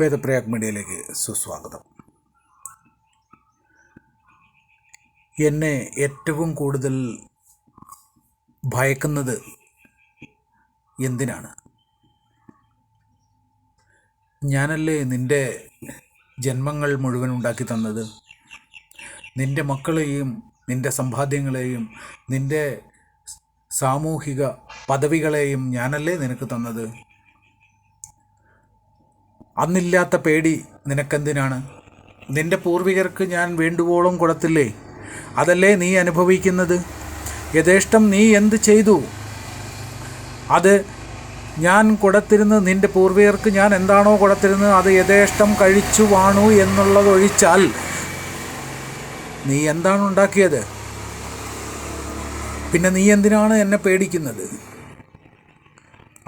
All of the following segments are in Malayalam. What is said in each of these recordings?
വേദപ്രയാഗ് മീഡിയയിലേക്ക് സുസ്വാഗതം. എന്നെ ഏറ്റവും കൂടുതൽ ഭയക്കുന്നത് എന്തിനാണ്? ഞാനല്ലേ നിൻ്റെ ജന്മങ്ങൾ മുഴുവൻ ഉണ്ടാക്കി തന്നത്? നിൻ്റെ മക്കളെയും നിൻ്റെ സമ്പാദ്യങ്ങളെയും നിൻ്റെ സാമൂഹിക പദവികളെയും ഞാനല്ലേ നിനക്ക് തന്നത്? അന്നില്ലാത്ത പേടി നിനക്കെന്തിനാണ്? നിൻ്റെ പൂർവികർക്ക് ഞാൻ വേണ്ടുവോളം കൊടുത്തില്ലേ? അതല്ലേ നീ അനുഭവിക്കുന്നത്? യഥേഷ്ടം നീ എന്ത് ചെയ്തു? അത് ഞാൻ കൊടുത്തിരുന്നത്, നിൻ്റെ പൂർവികർക്ക് ഞാൻ എന്താണോ കൊടുത്തിരുന്നത് അത് യഥേഷ്ടം കഴിച്ചു വാണു എന്നുള്ളതൊഴിച്ചാൽ നീ എന്താണ് ഉണ്ടാക്കിയത്? പിന്നെ നീ എന്തിനാണ് എന്നെ പേടിക്കുന്നത്?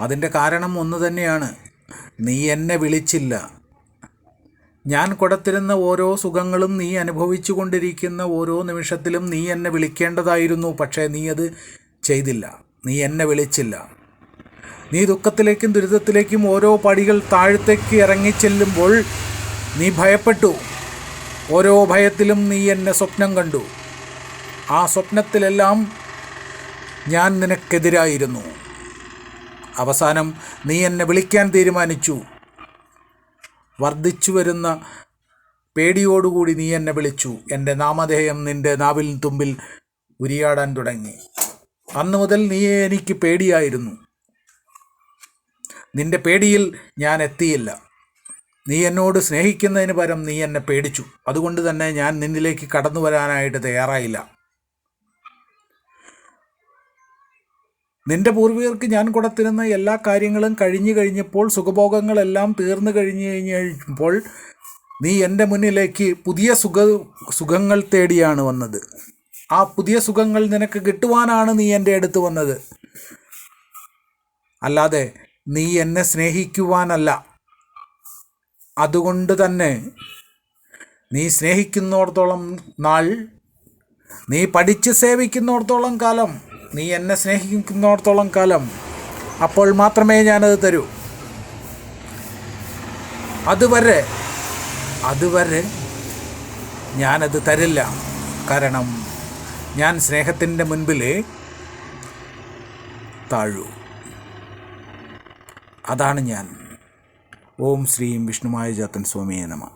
അതിൻ്റെ കാരണം ഒന്ന് തന്നെയാണ്. നീ എന്നെ വിളിച്ചില്ല. ഞാൻ കൊടുത്തിരുന്ന ഓരോ സുഖങ്ങളും നീ അനുഭവിച്ചു കൊണ്ടിരിക്കുന്ന ഓരോ നിമിഷത്തിലും നീ എന്നെ വിളിക്കേണ്ടതായിരുന്നു. പക്ഷേ നീ അത് ചെയ്തില്ല. നീ എന്നെ വിളിച്ചില്ല. നീ ദുഃഖത്തിലേക്കും ദുരിതത്തിലേക്കും ഓരോ പടികൾ താഴത്തേക്ക് ഇറങ്ങിച്ചെല്ലുമ്പോൾ നീ ഭയപ്പെട്ടു. ഓരോ ഭയത്തിലും നീ എന്നെ സ്വപ്നം കണ്ടു. ആ സ്വപ്നത്തിലെല്ലാം ഞാൻ നിനക്കെതിരായിരുന്നു. അവസാനം നീ എന്നെ വിളിക്കാൻ തീരുമാനിച്ചു. വർദ്ധിച്ചു വരുന്ന പേടിയോടുകൂടി നീ എന്നെ വിളിച്ചു. എൻ്റെ നാമധേയം നിൻ്റെ നാവിൽ തുമ്പിൽ ഉരിയാടാൻ തുടങ്ങി. അന്നു മുതൽ നീ എനിക്ക് പേടിയായിരുന്നു. നിൻ്റെ പേടിയിൽ ഞാൻ എത്തിയില്ല. നീ എന്നോട് സ്നേഹിക്കുന്നതിന് പകരം നീ എന്നെ പേടിച്ചു. അതുകൊണ്ട് തന്നെ ഞാൻ നിന്നിലേക്ക് കടന്നു വരാനായിട്ട് തയ്യാറായില്ല. നിൻ്റെ പൂർവികർക്ക് ഞാൻ കൊടുത്തിരുന്ന എല്ലാ കാര്യങ്ങളും കഴിഞ്ഞപ്പോൾ, സുഖഭോഗങ്ങളെല്ലാം തീർന്നു കഴിഞ്ഞപ്പോൾ നീ എൻ്റെ മുന്നിലേക്ക് പുതിയ സുഖങ്ങൾ തേടിയാണ് വന്നത്. ആ പുതിയ സുഖങ്ങൾ നിനക്ക് കിട്ടുവാനാണ് നീ എൻ്റെ അടുത്ത് വന്നത്. അല്ലാതെ നീ എന്നെ സ്നേഹിക്കുവാനല്ല. അതുകൊണ്ട് തന്നെ നീ സ്നേഹിക്കുന്നിടത്തോളം നാൾ, നീ പഠിച്ച് സേവിക്കുന്നിടത്തോളം കാലം, നീ എന്നെ സ്നേഹിക്കുന്നിടത്തോളം കാലം, അപ്പോൾ മാത്രമേ ഞാനത് തരൂ. അതുവരെ ഞാനത് തരില്ല. കാരണം ഞാൻ സ്നേഹത്തിൻ്റെ മുൻപിൽ താഴൂ. അതാണ് ഞാൻ. ഓം ശ്രീം വിഷ്ണുമായ ജാതൻ സ്വാമിയേ നമഃ.